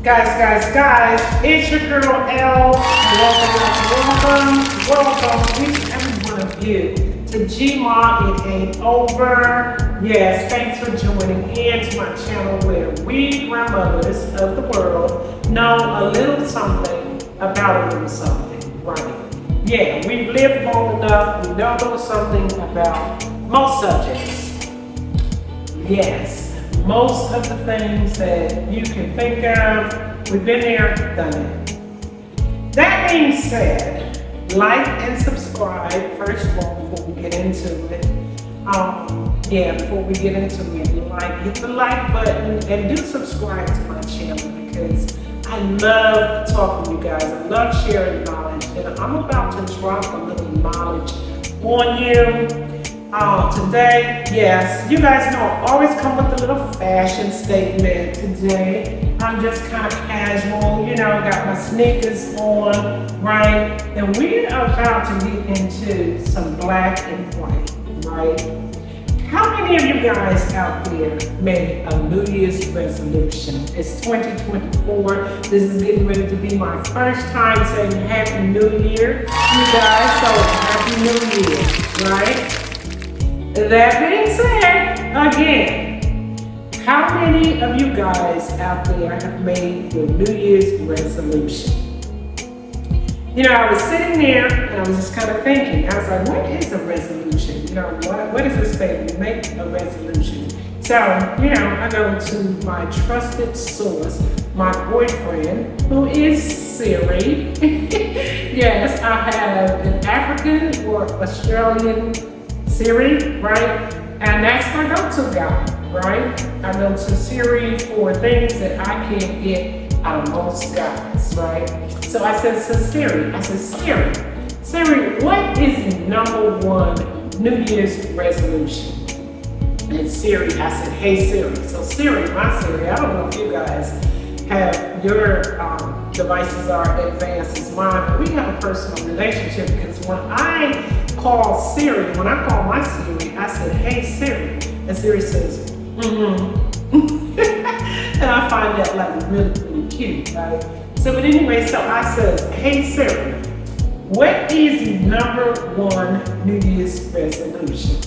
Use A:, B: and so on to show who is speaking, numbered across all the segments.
A: Guys, it's your girl L. Welcome, each and every one of you to Gma It Ain't Over. Yes, thanks for joining in to my channel where we grandmothers of the world know a little something about a little something, right? Yeah, we've lived long enough, we know a little something about most subjects. Yes. Most of the things that you can think of, we've been there, done it. That being said, like and subscribe first of all before we get into it. Before we get into it, hit the like button and do subscribe to my channel because I love talking to you guys. I love sharing knowledge, and I'm about to drop a little knowledge on you. Today, yes, you guys know I always come with a little fashion statement. Today, I'm just kind of casual, got my sneakers on, right? And we are about to get into some black and white, right? How many of you guys out there made a New Year's resolution? It's 2024. This is getting ready to be my first time saying Happy New Year, you guys. So Happy New Year, right? That being said, again, how many of you guys out there have made your New Year's resolution? I was sitting there and I was just kind of thinking, I was like, what is a resolution? What is this thing? You make a resolution. So, I go to my trusted source, my boyfriend, who is Siri. Yes, I have an African or Australian Siri, right? And that's my go-to guy, right? I go to Siri for things that I can't get out of most guys, right? So I said to Siri, what is the number one New Year's resolution? And Siri, I said, hey Siri. So Siri, my Siri, I don't know if you guys have your devices are advanced as mine, but we have a personal relationship because when I call my Siri, I said, hey Siri, and Siri says, and I find that like really cute, right? So, but anyway, so I said, hey Siri, what is the number one New Year's resolution?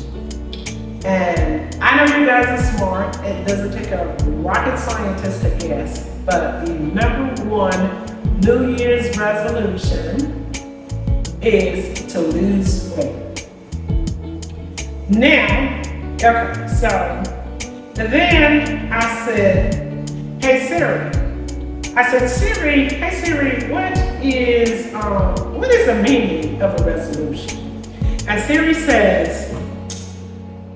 A: And I know you guys are smart. It doesn't take a rocket scientist to guess, but the number one New Year's resolution is to lose weight. Now, okay, so then I said, hey Siri. I said, hey Siri, what is the meaning of a resolution? And Siri says,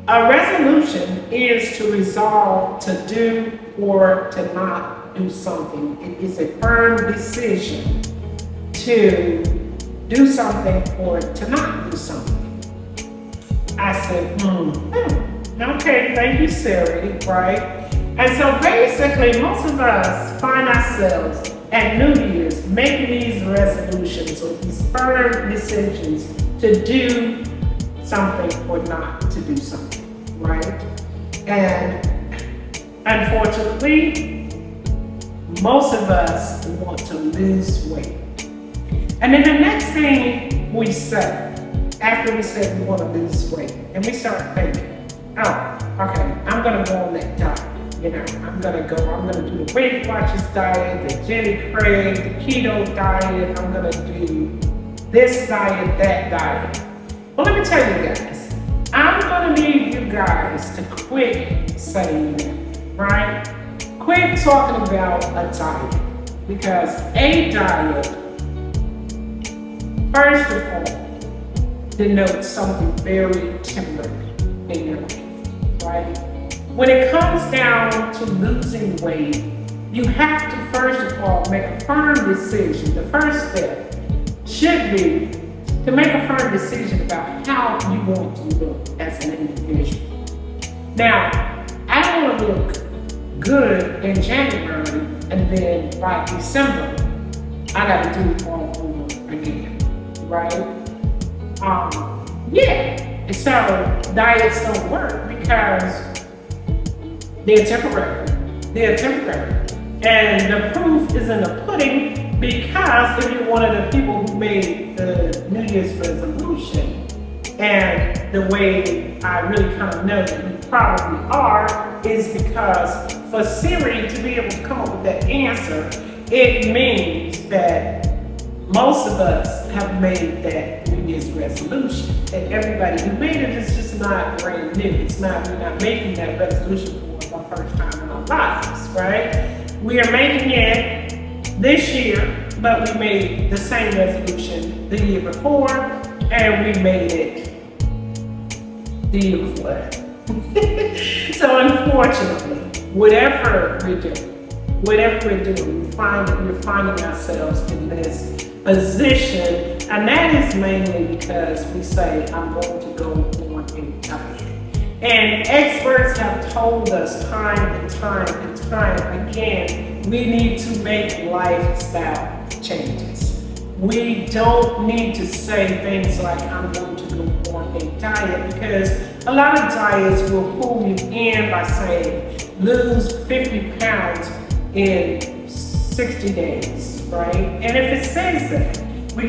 A: a resolution is to resolve to do or to not do something. It is a firm decision to do something or to not do something. I said, okay, thank you, Siri, right? And so basically, most of us find ourselves at New Year's making these resolutions or these firm decisions to do something or not to do something, right? And unfortunately, most of us want to lose weight. And then the next thing we say, after we said we want to lose weight, and we start thinking, oh, okay, I'm gonna go on that diet. I'm gonna do the Weight Watchers diet, the Jenny Craig, the keto diet, I'm gonna do this diet, that diet. Well, let me tell you guys, I'm gonna need you guys to quit saying that, right? Quit talking about a diet, because a diet, first of all, denotes something very temporary in your life, right? When it comes down to losing weight, you have to first of all make a firm decision. The first step should be to make a firm decision about how you want to look as an individual. Now, I don't want to look good in January and then by December, I got to do it all over again, right? So diets don't work because they're temporary. And the proof is in the pudding, because if you're one of the people who made the New Year's resolution, and the way I really kind of know that you probably are is because for Siri to be able to come up with that answer, it means that most of us have made that New Year's resolution. And everybody who made it is just not brand new. We're not making that resolution for the first time in our lives, right? We are making it this year, but we made the same resolution the year before, and we made it the year before that. So unfortunately, whatever we're doing, we're finding ourselves in this position, and that is mainly because we say, I'm going to go on a diet. And experts have told us time and time and time again, we need to make lifestyle changes. We don't need to say things like, I'm going to go on a diet, because a lot of diets will pull you in by saying, lose 50 pounds in 60 days, right? And if it says that, what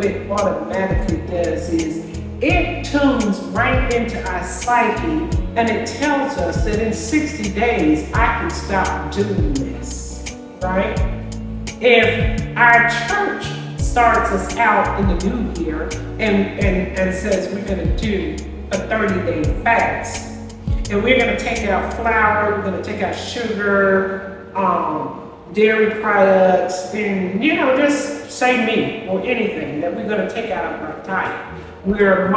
A: it automatically does is it tunes right into our psyche, and it tells us that in 60 days, I can stop doing this, right? If our church starts us out in the new year and says we're gonna do a 30-day fast, and we're gonna take out flour, we're gonna take out sugar, dairy products, and just say meat or anything that we're gonna take out of our diet. Our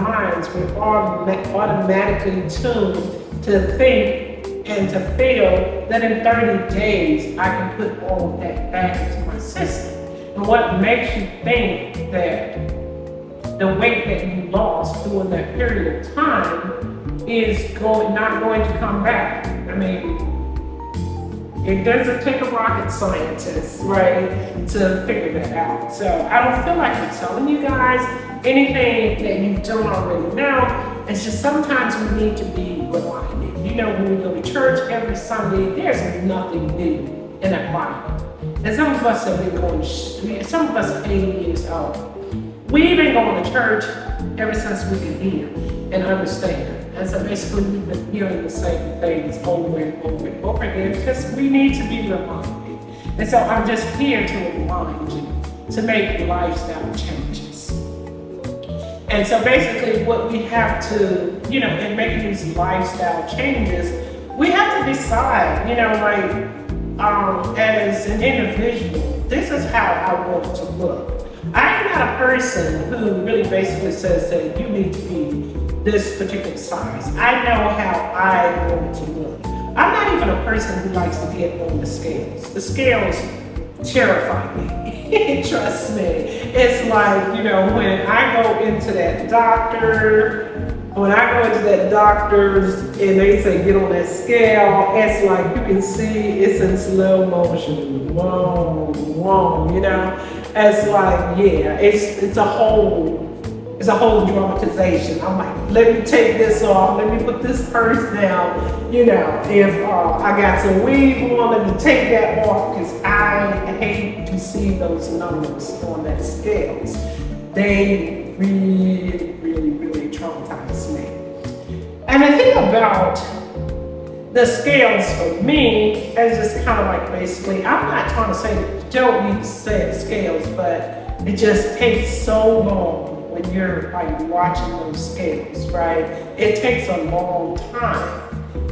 A: minds were automatically tuned to think and to feel that in 30 days I can put all of that back into my system. And what makes you think that the weight that you lost during that period of time is not going to come back? I mean, it doesn't take a rocket scientist, right, to figure that out. So I don't feel like I'm telling you guys anything that you don't already know. It's just sometimes we need to be reminded. When we go to church every Sunday, there's nothing new in that Bible. And some of us have been some of us are 80 years old. We've been going to church ever since we can hear and understand. And so basically we've been hearing the same things over and over and over again, because we need to be reminded. And so I'm just here to remind you to make lifestyle changes. And so basically what we have to, in making these lifestyle changes, we have to decide, as an individual, this is how I want to look. I'm not a person who really basically says that you need to be this particular size. I know how I want to look. I'm not even a person who likes to get on the scales. The scales terrify me. Trust me. It's like, when I go into that doctor's and they say get on that scale, it's like you can see it's in slow motion. Whoa, whoa, It's like, yeah, it's a whole dramatization. I'm like, let me take this off, let me put this purse down. If I got some weave on, let me take that off, because I hate to see those numbers on that scales. They really, really, really traumatize me. And the thing about the scales for me is just kind of like, basically, I'm not trying to say that you don't need to say the scales, but it just takes so long when you're like watching those scales, right? It takes a long time.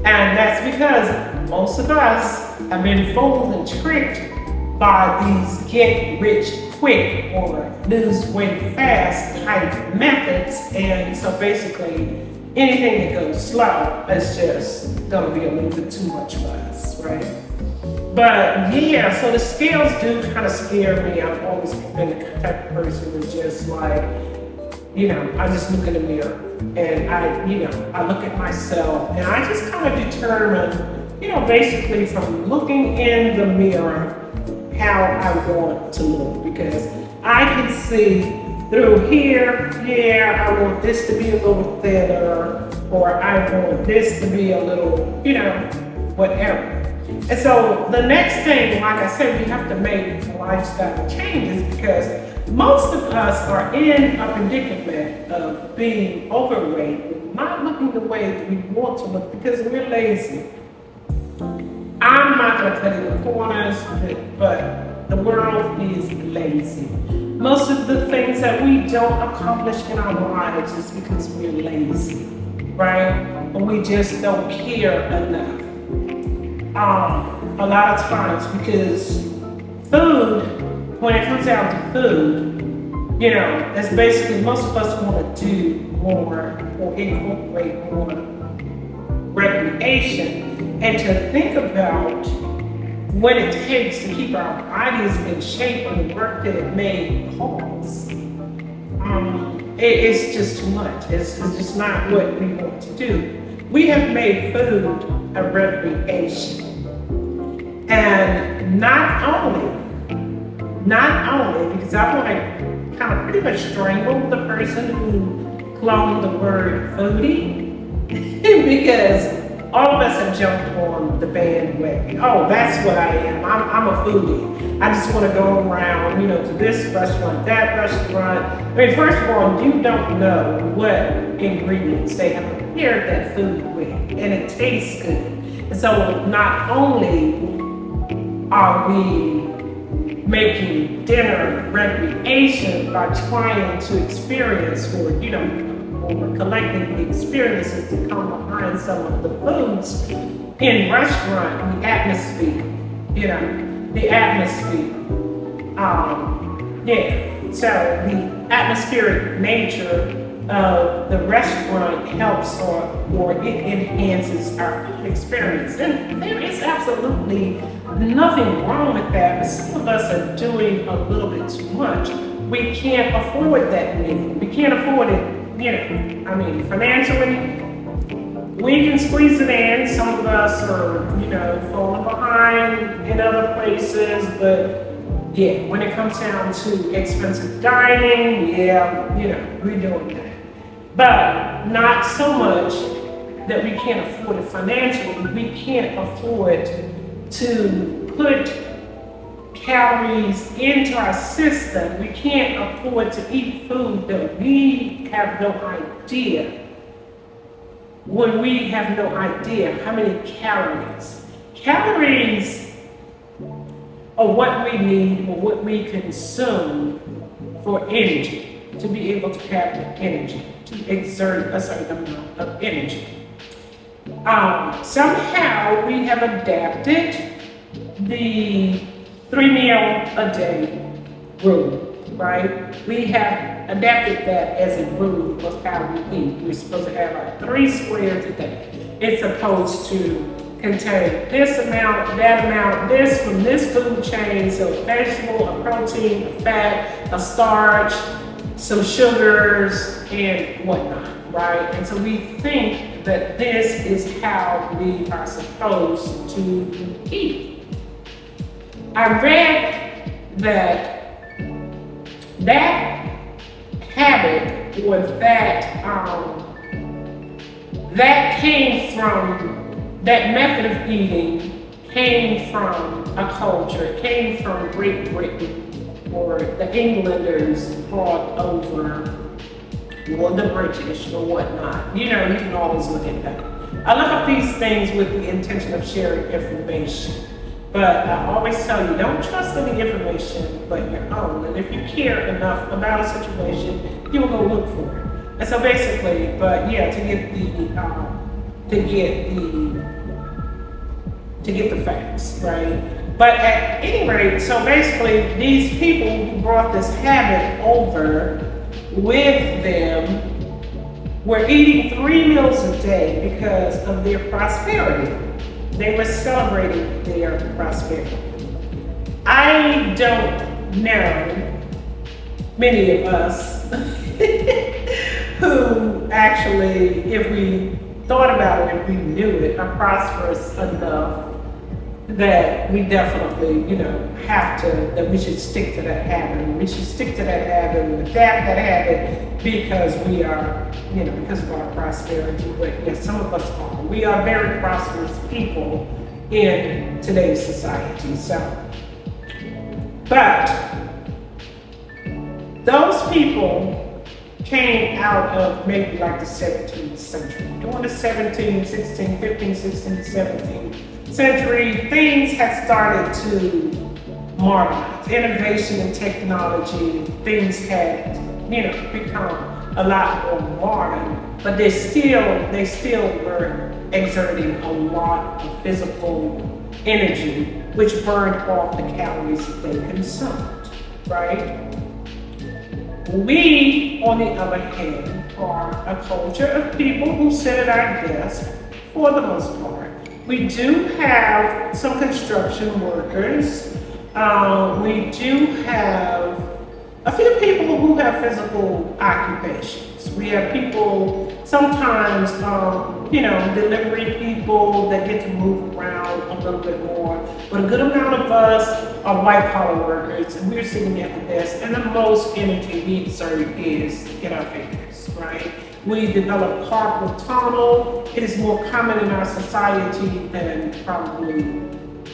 A: And that's because most of us have been fooled and tricked by these get rich quick or lose weight fast type methods. And so basically anything that goes slow is just gonna be a little bit too much for us, right? But yeah, so the scales do kind of scare me. I've always been the type of person who's just like, I just look in the mirror and I look at myself and I just kind of determine, basically from looking in the mirror how I want to look, because I can see through here, yeah, I want this to be a little thinner, or I want this to be a little, whatever. And so the next thing, like I said, we have to make lifestyle changes because most of us are in a predicament of being overweight, not looking the way that we want to look because we're lazy. I'm not going to cut any corners, but the world is lazy. Most of the things that we don't accomplish in our lives is because we're lazy, right? And we just don't care enough. A lot of times because food, when it comes down to food, that's basically most of us want to do more or incorporate more recreation and to think about what it takes to keep our bodies in shape and the work that it may cause. It's just too much. It's just not what we want to do. We have made food a recreation. And not only, because I want to kind of pretty much strangle the person who cloned the word foodie, because all of us have jumped on the bandwagon. Oh, that's what I am. I'm a foodie. I just want to go around, to this restaurant, that restaurant. I mean, first of all, you don't know what ingredients they have prepared that food with, and it tastes good. And so not only are we making dinner recreation by trying to experience or we're collecting the experiences that come behind some of the foods in restaurant, the atmosphere. So the atmospheric nature of the restaurant helps or it enhances our food experience. And there is absolutely nothing wrong with that, but some of us are doing a little bit too much. We can't afford that meal. We can't afford it, financially. We can squeeze it in. Some of us are, falling behind in other places, but when it comes down to expensive dining, we're doing that. But not so much that we can't afford it financially. We can't afford to put calories into our system. We can't afford to eat food that we have no idea. When we have no idea how many calories. Calories are what we need or what we consume for energy, to be able to have the energy, to exert a certain amount of energy. Somehow we have adapted the 3 meal a day rule, right? We have adapted that as a rule of how we eat. We're supposed to have our 3 squares a day. It's supposed to contain this amount, that amount, this from this food chain, so a vegetable, a protein, a fat, a starch, some sugars, and whatnot, right? And so we think that this is how we are supposed to eat. I read that habit or that came from, that method of eating came from a culture, it came from Great Britain, or the Englanders brought over, or the British, or whatnot. You can always look at that. I look up these things with the intention of sharing information. But I always tell you, don't trust any information but your own. And if you care enough about a situation, you will go look for it. And so basically, to get the facts, right? But at any rate, so basically, these people who brought this habit over with them were eating 3 meals a day because of their prosperity. They were celebrating their prosperity. I don't know many of us who actually, if we thought about it, if we knew it, are prosperous enough that we definitely, that we should stick to that habit. We should stick to that habit and adapt that habit because we are, because of our prosperity. But yes, some of us are. We are very prosperous people in today's society. So, but those people came out of maybe like the 17th century. During the 17th, 16th, 15th, 16th, 17th century, things had started to modernize. Innovation and technology, things had, become a lot more modern, but they still were exerting a lot of physical energy, which burned off the calories that they consumed, right? We, on the other hand, are a culture of people who sit at our desk for the most part. We do have some construction workers. We do have a few people who have physical occupations. We have people sometimes, delivery people that get to move around a little bit more. But a good amount of us are white collar workers, and we're sitting at the desk, and the most energy we exert is in our fingers, right? We develop carpal tunnel. It is more common in our society than probably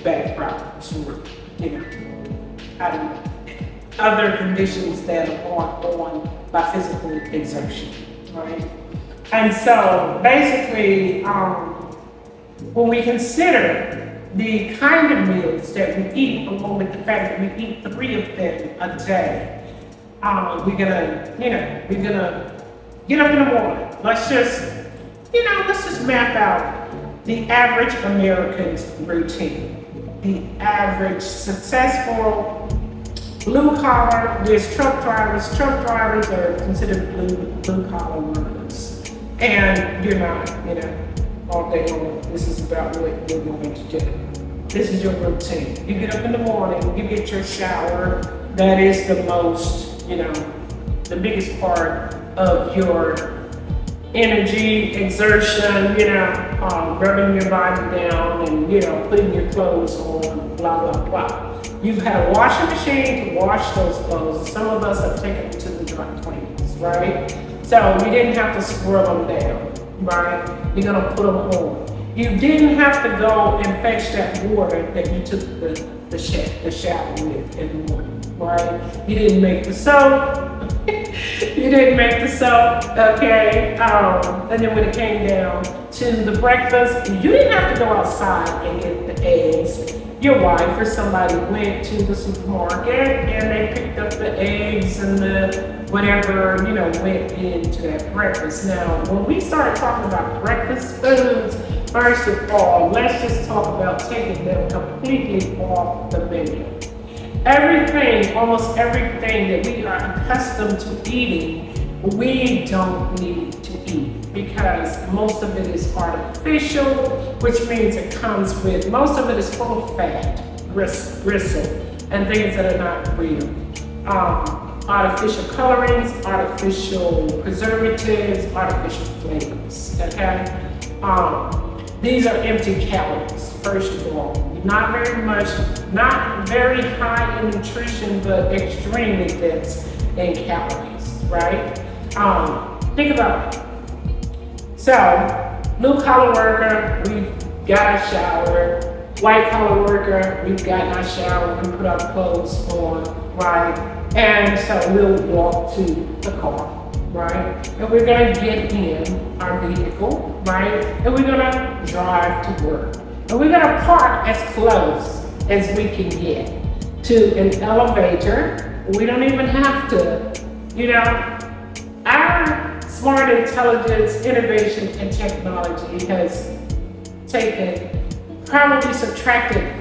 A: back problems or, I don't know, other conditions that are brought on by physical exertion, right? And so basically, when we consider the kind of meals that we eat, along with the fact that we eat 3 of them a day, we're gonna get up in the morning. Let's just map out the average American's routine. The average successful blue collar, there's truck drivers. Truck drivers are considered blue collar workers. And you're not, all day long. This is about what you're going to do. This is your routine. You get up in the morning, you get your shower. That is the most, the biggest part of your energy, exertion, rubbing your body down and, putting your clothes on, blah, blah, blah. You've had a washing machine to wash those clothes, and some of us have taken them to the dry cleaners, right? So you didn't have to scrub them down, right? You're gonna put them on. You didn't have to go and fetch that water that you took the shower with in the morning, right? You didn't make the soap. Okay? And then when it came down to the breakfast, you didn't have to go outside and get the eggs. Your wife or somebody went to the supermarket and they picked up the eggs and the whatever, went into that breakfast. Now, when we start talking about breakfast foods, first of all, let's just talk about taking them completely off the menu. Almost everything that we are accustomed to eating, we don't need to eat because most of it is artificial, which means most of it is full of fat, gristle, and things that are not real. Artificial colorings, artificial preservatives, artificial flavors, okay? These are empty calories, first of all. Not very high in nutrition, but extremely dense in calories, right? Think about it. So, blue collar worker, we've got our shower. White collar worker, we've gotten our shower, we put our clothes on, right? And so we'll walk to the car, right? And we're gonna get in our vehicle, right? And we're gonna drive to work. And we're gonna park as close as we can get to an elevator. We don't even have to, our smart intelligence, innovation, and technology has subtracted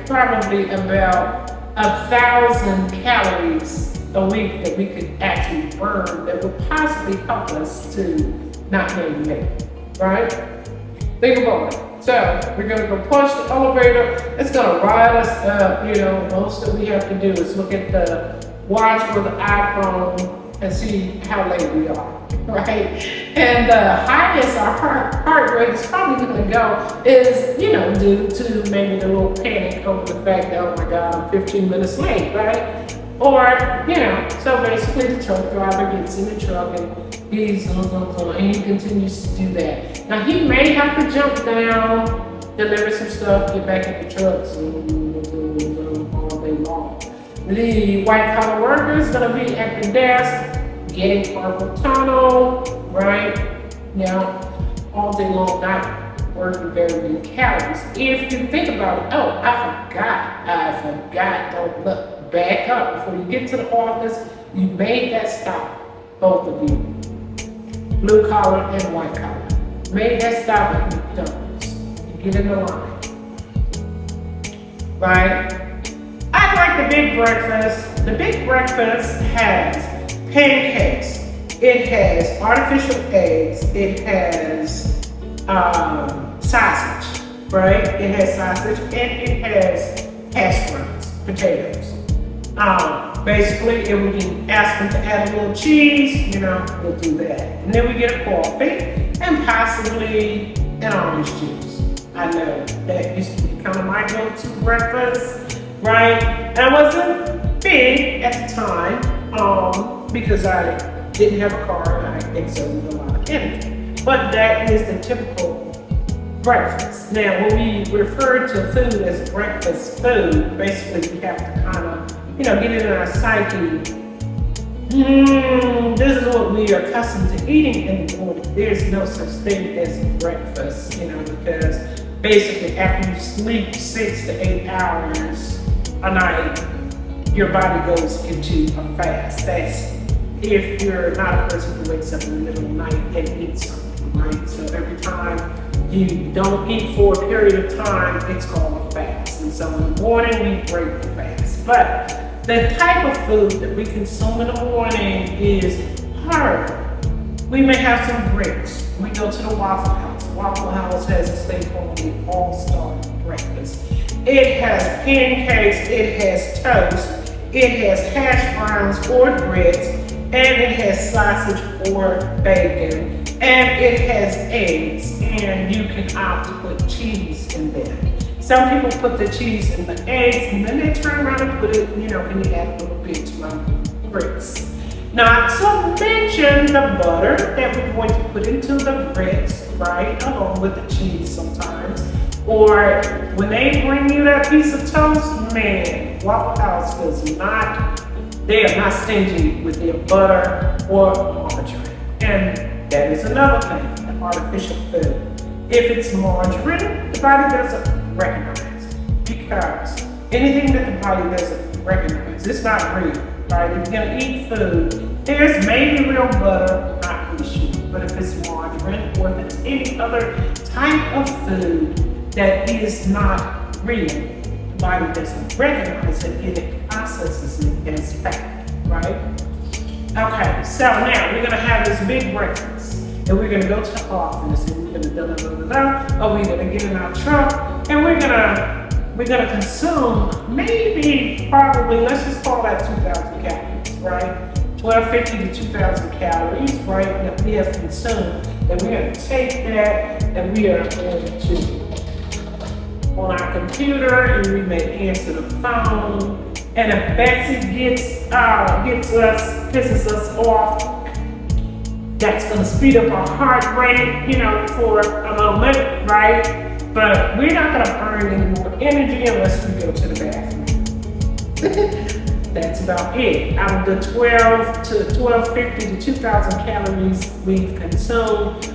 A: about 1,000 calories a week that we could actually burn that would possibly help us to not gain weight, right? Think about it. So we're gonna go push the elevator. It's gonna ride us up. Most that we have to do is look at the watch or the iPhone and see how late we are, right? And the highest our heart rate is probably gonna go is, due to maybe the little panic over the fact that, oh my God, I'm 15 minutes late, right? Or, so basically the truck driver gets in the truck and and he continues to do that. Now he may have to jump down deliver some stuff, get back in the truck, zoom, all day long. The white collar worker is gonna be at the desk, getting carpal tunnel, right? Yeah, all day long, not working very many calories. If you think about it, oh, I forgot, don't look, back up. Before you get to the office, you made that stop, both of you, blue collar and white collar. Made that stop at McDonald's. You get in the line, right? I like the big breakfast. The big breakfast has pancakes. It has artificial eggs. It has sausage, right? It has sausage and it has hash browns, potatoes. Basically, if we can ask them to add a little cheese, we'll do that. And then we get a coffee and possibly an orange juice. I know that used to be kind of my go-to breakfast, right? And I wasn't big at the time because I didn't have a car and I exerted a lot of energy. But that is the typical breakfast. Now, when we refer to food as breakfast food, basically we have to kind of, get it in our psyche. This is what we are accustomed to eating in the morning. There's no such thing as breakfast, because basically after you sleep 6 to 8 hours a night, your body goes into a fast. That's if you're not a person who wakes up in the middle of the night and eats something, right? So every time you don't eat for a period of time, it's called a fast. And so in the morning, we break the fast. But the type of food that we consume in the morning is hard. We may have some grits. We go to the Waffle House. Waffle House has this thing called the All-Star Breakfast. It has pancakes, it has toast, it has hash browns or grits, and it has sausage or bacon, and it has eggs, and you can opt to put cheese in there. Some people put the cheese in the eggs, and then they turn around and put it, can you add a little bit to my grits? Not to mention the butter that we're going to put into the grits, right, along with the cheese sometimes. Or when they bring you that piece of toast, man, Waffle House they are not stingy with their butter or margarine. And that is another thing, the artificial food. If it's margarine, the body doesn't recognize, because anything that the body doesn't recognize, it's not real, right? If you're gonna eat food, there's maybe real butter, not really sure. But if it's margarine or if it's any other type of food that is not real, the body doesn't recognize it and it processes it as fat, right? Okay, so now we're gonna have this big breakfast and we're gonna go to the office and we're gonna or we're gonna get in our truck and we're gonna consume probably, let's just call that 2,000 calories, right? 1,250 to 2,000 calories, right? That we have consumed, and we're gonna take that and we are going to on our computer and we may answer the phone. And if Betsy pisses us off, that's gonna speed up our heart rate, for a moment, right? But we're not gonna burn any more energy unless we go to the bathroom. That's about it. Out of the 1,250 to 2,000 calories we've consumed,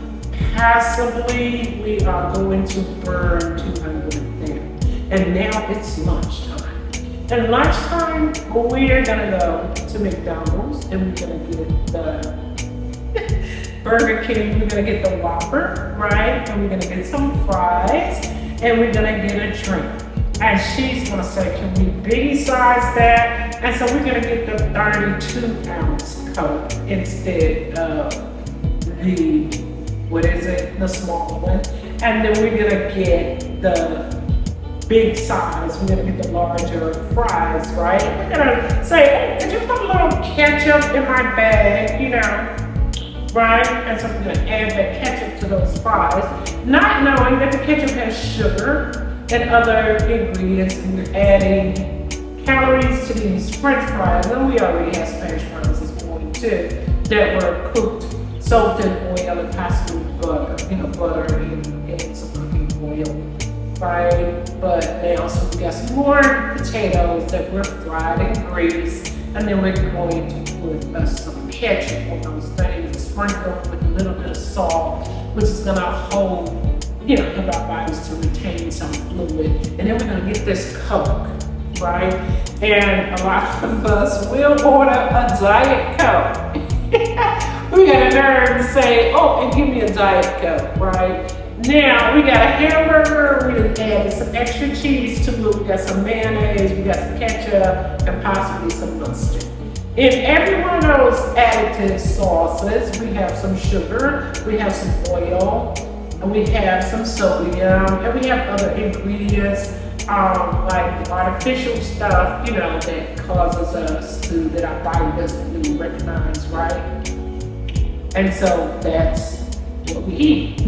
A: possibly we are going to burn 200 of them. And now it's lunchtime. And lunchtime, we're gonna go to McDonald's and we're gonna get the Burger King, we're gonna get the Whopper, right? And we're gonna get some fries and we're gonna get a drink. And she's gonna say, can we biggie size that? And so we're gonna get the 32-ounce Coke instead of the small one. And then we're gonna get the big size, we're gonna get the larger fries, right? We're gonna say, hey, could you put a little ketchup in my bag, right? And so we're gonna add that ketchup to those fries, not knowing that the ketchup has sugar and other ingredients, and we're adding calories to these French fries, and we already have Spanish fries this morning too, that were cooked, soaked in oil and possibly butter, butter and some cooking oil, right? But now, so we got some more potatoes that were fried in grease, and then we're going to put some ketchup on those things and sprinkle with a little bit of salt, which is gonna hold, help our bodies to retain some fluid. And then we're gonna get this Coke, right? And a lot of us will order a Diet Coke. We got a nerve to say, oh, and give me a Diet Coke, right? Now, we got a hamburger, we added some extra cheese to it, we got some mayonnaise, we got some ketchup, and possibly some mustard. In every one of those additive sauces, we have some sugar, we have some oil, and we have some sodium, and we have other ingredients, like artificial stuff, that causes us that our body doesn't really recognize, right? And so that's what we eat.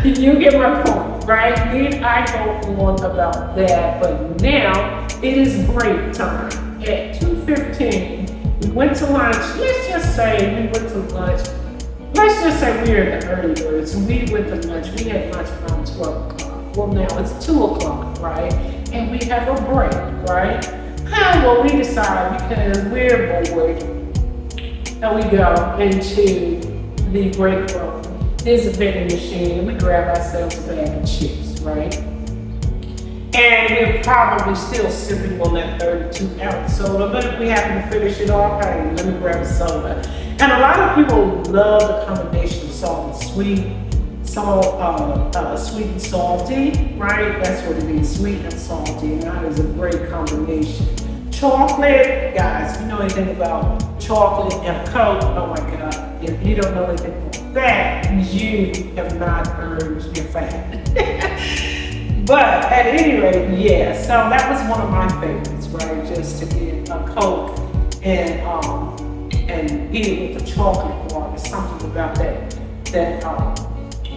A: You get my point, right? Then I go on about that, but now it is break time. At 2:15, we went to lunch. Let's just say we went to lunch. Let's just say we were in the early birds. We went to lunch. We had lunch around 12 o'clock. Well, now it's 2 o'clock, right? And we have a break, right? Well, we decide because we're bored, and we go into the break room. There's a vending machine, and we grab ourselves a bag of chips, right? And we're probably still sipping on that 32-ounce soda, but if we happen to finish it off, hey, let me grab a soda. And a lot of people love the combination of salt and sweet, sweet and salty, right? That's what it is, sweet and salty, and that is a great combination. Chocolate, guys, if you know anything about chocolate and Coke, oh my God, if you don't know anything about that, you have not earned your fat. But at any rate, yeah, so that was one of my favorites, right? Just to get a Coke and eat it with the chocolate bar. There's something about that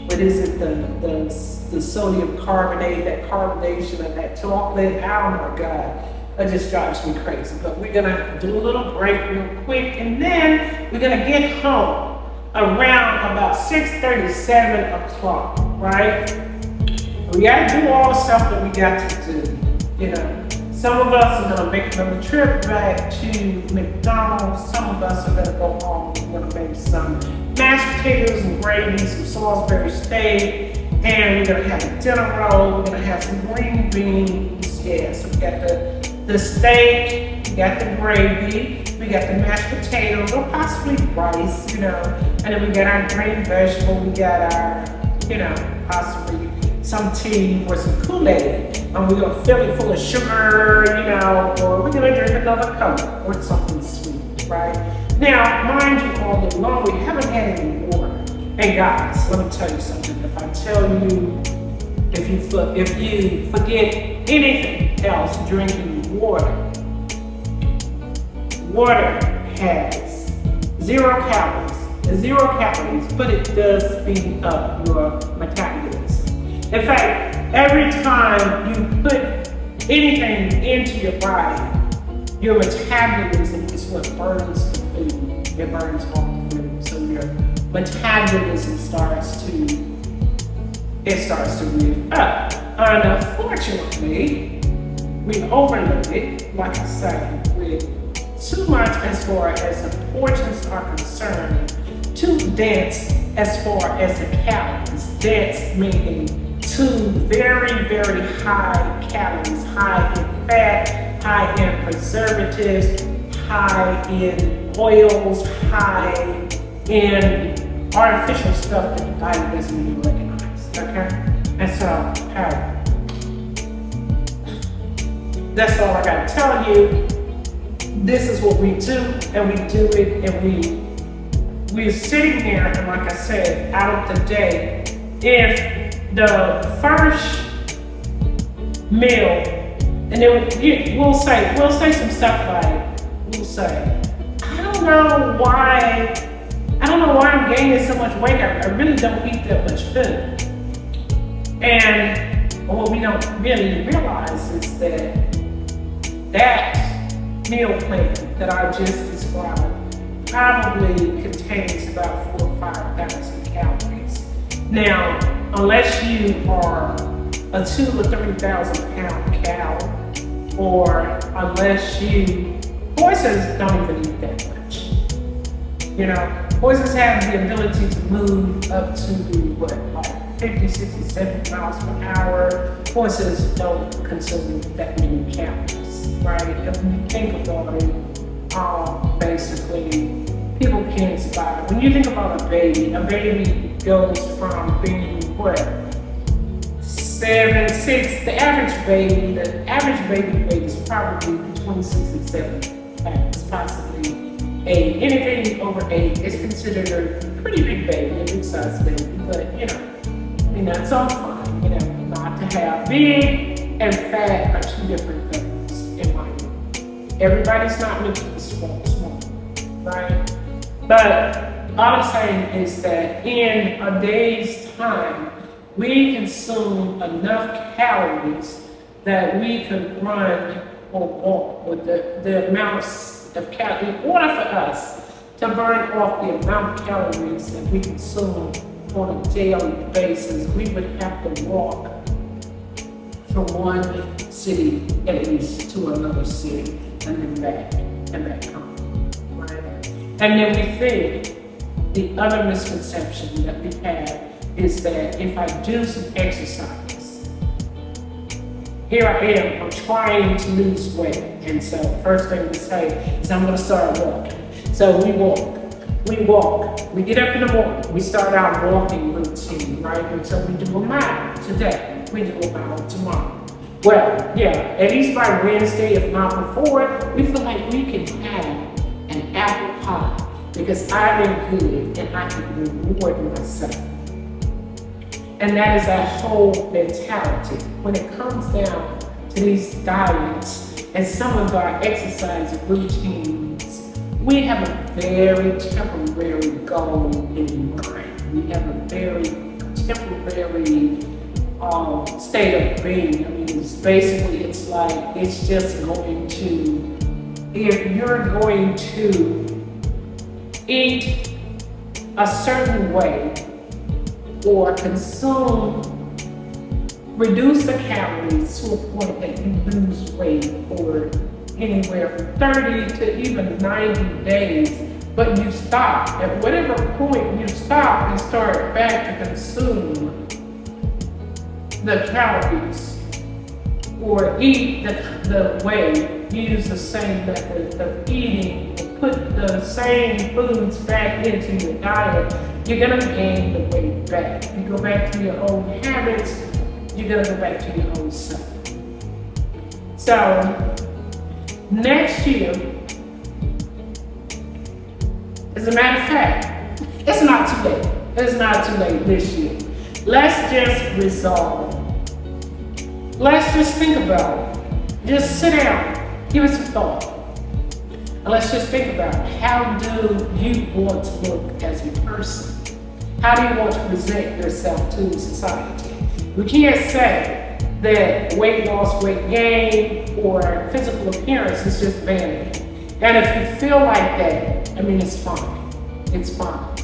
A: what is it, the sodium carbonate, that carbonation of that chocolate, oh my God. That just drives me crazy. But we're gonna do a little break real quick, and then we're gonna get home around about 6:37 o'clock, right? We gotta do all the stuff that we got to do. Some of us are gonna make another trip back to McDonald's. Some of us are gonna go home. We're gonna make some mashed potatoes and gravy, some Salisbury steak, and we're gonna have a dinner roll. We're gonna have some green beans. Yeah, so we got the steak, we got the gravy, we got the mashed potatoes, or possibly rice, and then we got our green vegetable, we got our, possibly some tea or some Kool-Aid, and we're gonna fill it full of sugar, or we're gonna drink another Coke or something sweet, right? Now, mind you, all day long, we haven't had any water. And guys, let me tell you something. If I tell you, if you forget anything else, drinking water has 0 calories, but it does speed up your metabolism. In fact, every time you put anything into your body, your metabolism is what burns the food. It burns all the food. So your metabolism starts to rev up. And unfortunately, we overloaded, like I said, with too much as far as the portions are concerned, too dense as far as the calories. Dense meaning too very, very high calories, high in fat, high in preservatives, high in oils, high in artificial stuff that the body doesn't even recognize, okay? And so, that's all I gotta tell you. This is what we do, and we do it, and we're sitting there, and like I said, out of the day, if the first meal, and then we'll say some stuff like, I don't know why I'm gaining so much weight. I really don't eat that much food. And what we don't really realize is that meal plan that I just described probably contains about 4,000 or 5,000 calories. Now, unless you are a 2 or 3,000 pound cow, or unless horses don't even eat that much. You know, horses have the ability to move up to like 50, 60, 70 miles per hour. Horses don't consume that many calories, right? If you think about it, basically, people can't survive. When you think about a baby goes from being what? 7, 6, the average baby weight is probably between 6 and 7 pounds, possibly 8. Anything over 8 is considered a pretty big baby, a big size baby, but that's all fine. Not to have big and fat are two different things in my view. Everybody's not meant to be small, right? But all I'm saying is that in a day's time, we consume enough calories that we could run or walk with the amount of calories. In order for us to burn off the amount of calories that we consume on a daily basis, we would have to walk from one city at least to another city and then back and back home, right? And then we think the other misconception that we have is that if I do some exercise, here I am, I'm trying to lose weight. And so first thing we say is I'm gonna start walking. So we walk, we get up in the morning, we start our walking routine, right? And so we do a mile today, we do a mile tomorrow. Well, yeah, at least by Wednesday, if not before, we feel like we can have an apple pie because I've been good and I can reward myself. And that is our whole mentality. When it comes down to these diets and some of our exercise routines, we have a very temporary goal in mind. We have a very temporary state of being. I mean, it's like, it's just going to, if you're going to eat a certain way, or reduce the calories to a point that you lose weight for anywhere from 30 to even 90 days, but you stop. At whatever point you stop and start back to consume the calories or eat the way, use the same method of eating, put the same foods back into your diet, you're gonna gain the weight back. You go back to your old habits, you're gonna go back to your old self. So, next year, as a matter of fact, it's not too late. It's not too late this year. Let's just resolve. Let's just think about it. Just sit down, give it some thought. And let's just think about how do you want to look as a person? How do you want to present yourself to society? We can't say that weight loss, weight gain, or physical appearance is just vanity. And if you feel like that, it's fine. It's fine.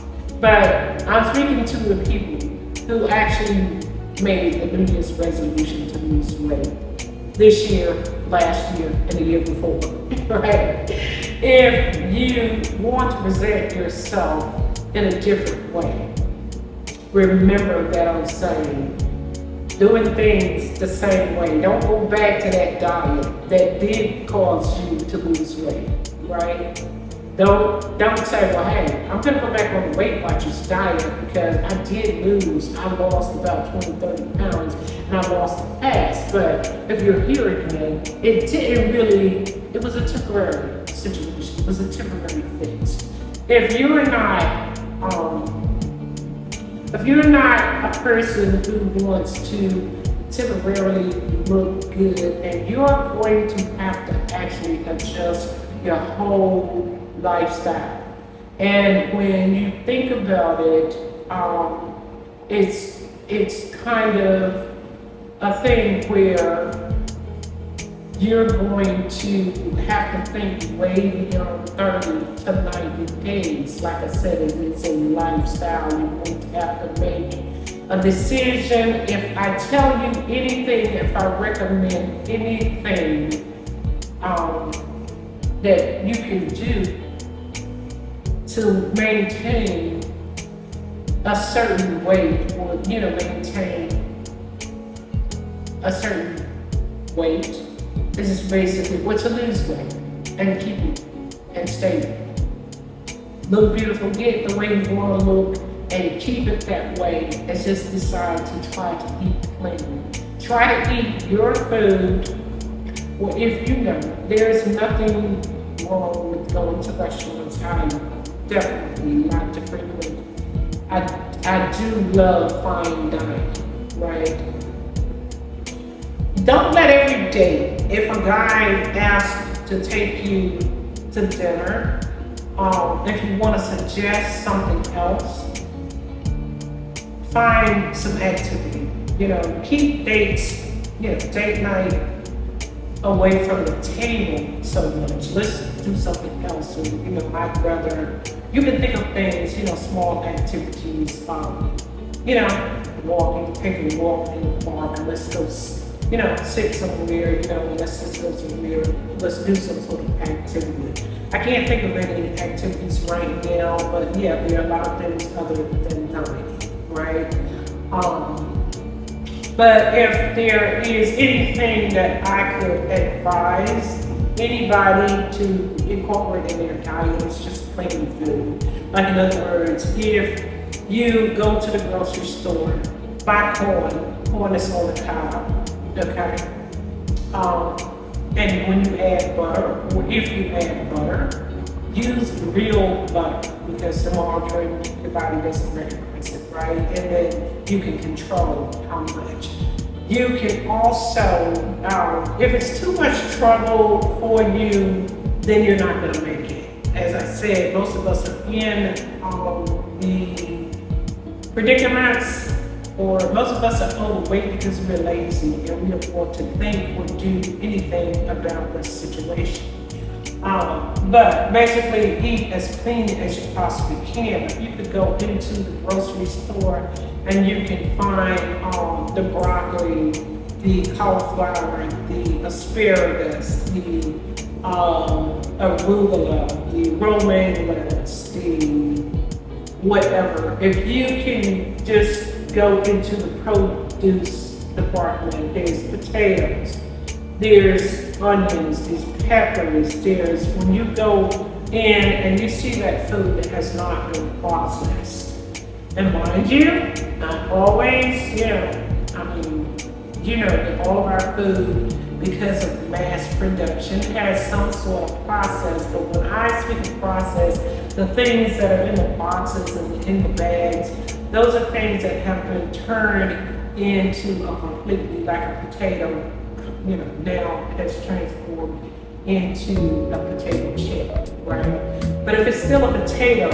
A: But I'm speaking to the people who actually made a New Year's resolution to lose weight this year, last year, and the year before, right? If you want to present yourself in a different way, remember that I'm saying doing things the same way. Don't go back to that diet that did cause you to lose weight, right? Don't say, well, hey, I'm gonna go back on the Weight Watchers diet because I lost about 20, 30 pounds and I lost it fast. But if you're here again, it was a temporary situation. It was a temporary fix. If you're not a person who wants to temporarily look good, then you're going to have to actually adjust your whole lifestyle. And when you think about it, it's kind of a thing where you're going to have to think way beyond 30 to 90 days. Like I said, it's a lifestyle. You're going to have to make a decision. If I tell you anything, if I recommend anything that you can do to maintain a certain weight, or maintain a certain weight, this is basically what to lose weight and keep it and stay look beautiful, get the way you want to look, and keep it that way. And just decide to try to eat clean. Try to eat your food. Well, if you know, there's nothing wrong with going to restaurants. I definitely not to frequent. I do love fine dining, right? Don't let every date, if a guy asks to take you to dinner, if you want to suggest something else, find some activity. Keep dates, date night away from the table so much. Let's do something else. So, I'd rather, you can think of things, small activities, walking, take a walk in the park, and let's go, sit somewhere, let's just go somewhere, let's do some sort of activity. I can't think of any activities right now, but yeah, there are a lot of things other than dining, right? But if there is anything that I could advise anybody to incorporate in their diet, it's just plain food. Like, in other words, if you go to the grocery store, buy corn is on the cob, okay? And when you add butter, or if you add butter, use real butter, because the margarine, your body doesn't recognize it, right? And then you can control how much. You can also, if it's too much trouble for you, then you're not gonna make it. As I said, most of us are in the predicaments, or most of us are overweight because we're lazy and we don't want to think or do anything about the situation. But basically, eat as clean as you possibly can. You could go into the grocery store and you can find the broccoli, the cauliflower, the asparagus, the arugula, the romaine lettuce, the whatever. If you can just go into the produce department, there's potatoes, there's onions, there's peppers, there's, when you go in and you see that food that has not been processed. And mind you, not always, that all of our food, because of mass production, has some sort of process. But when I speak of process, the things that are in the boxes and in the bags, those are things that have been turned into a completely, like a potato, now has transformed into a potato chip, right? But if it's still a potato,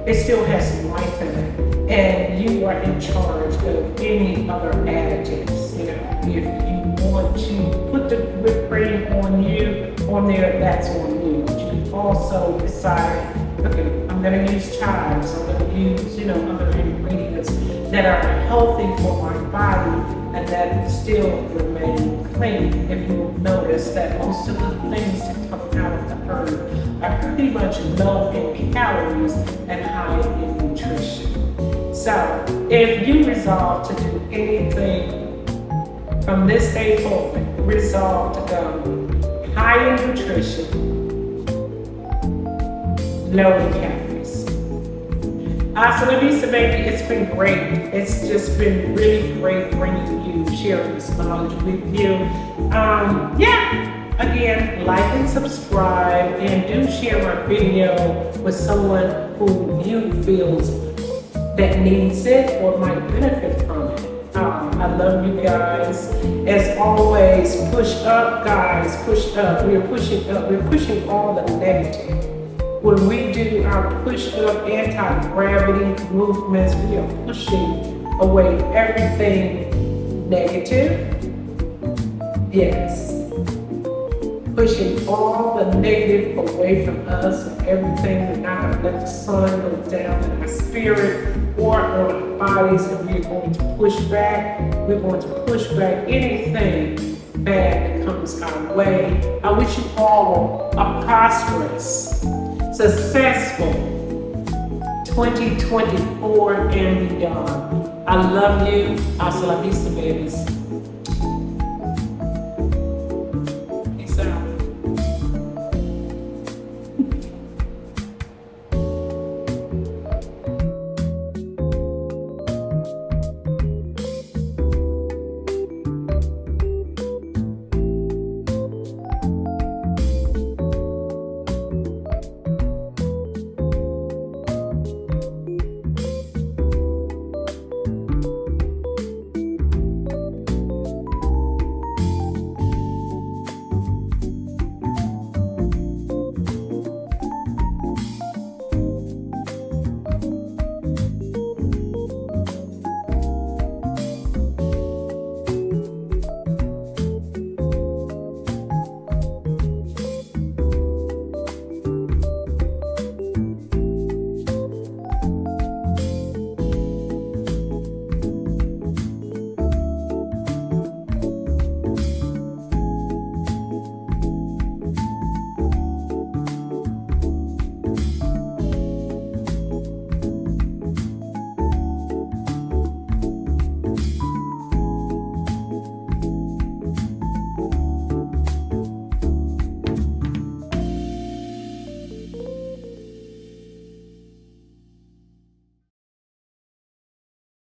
A: it still has some life in it. And you are in charge of any other additives. If you want to put the whipped cream on there, that's on you. But you can also decide, okay, I'm gonna use chives, I'm gonna use, other ingredients that are healthy for my body and that still remain clean. If you will notice that most of the things that come out of the herb are pretty much low in calories and high in nutrition. So if you resolve to do anything from this day forward, resolve to go high in nutrition, low in calories. So Lisa, baby, it's been great. It's just been really great bringing you, sharing this knowledge with you. Again, like and subscribe, and do share my video with someone who you feels that needs it or might benefit from it. I love you guys. As always, push up, guys, push up. We're pushing up. We're pushing all the negative. When we do our push up anti-gravity movements, we are pushing away everything negative. Yes. pushing all the negative away from us and everything. We're not going to let the sun go down in our spirit or on our bodies, and we're going to push back. We're going to push back anything bad that comes our way. I wish you all a prosperous, successful 2024 and beyond. I love you. Hasta la vista, babies.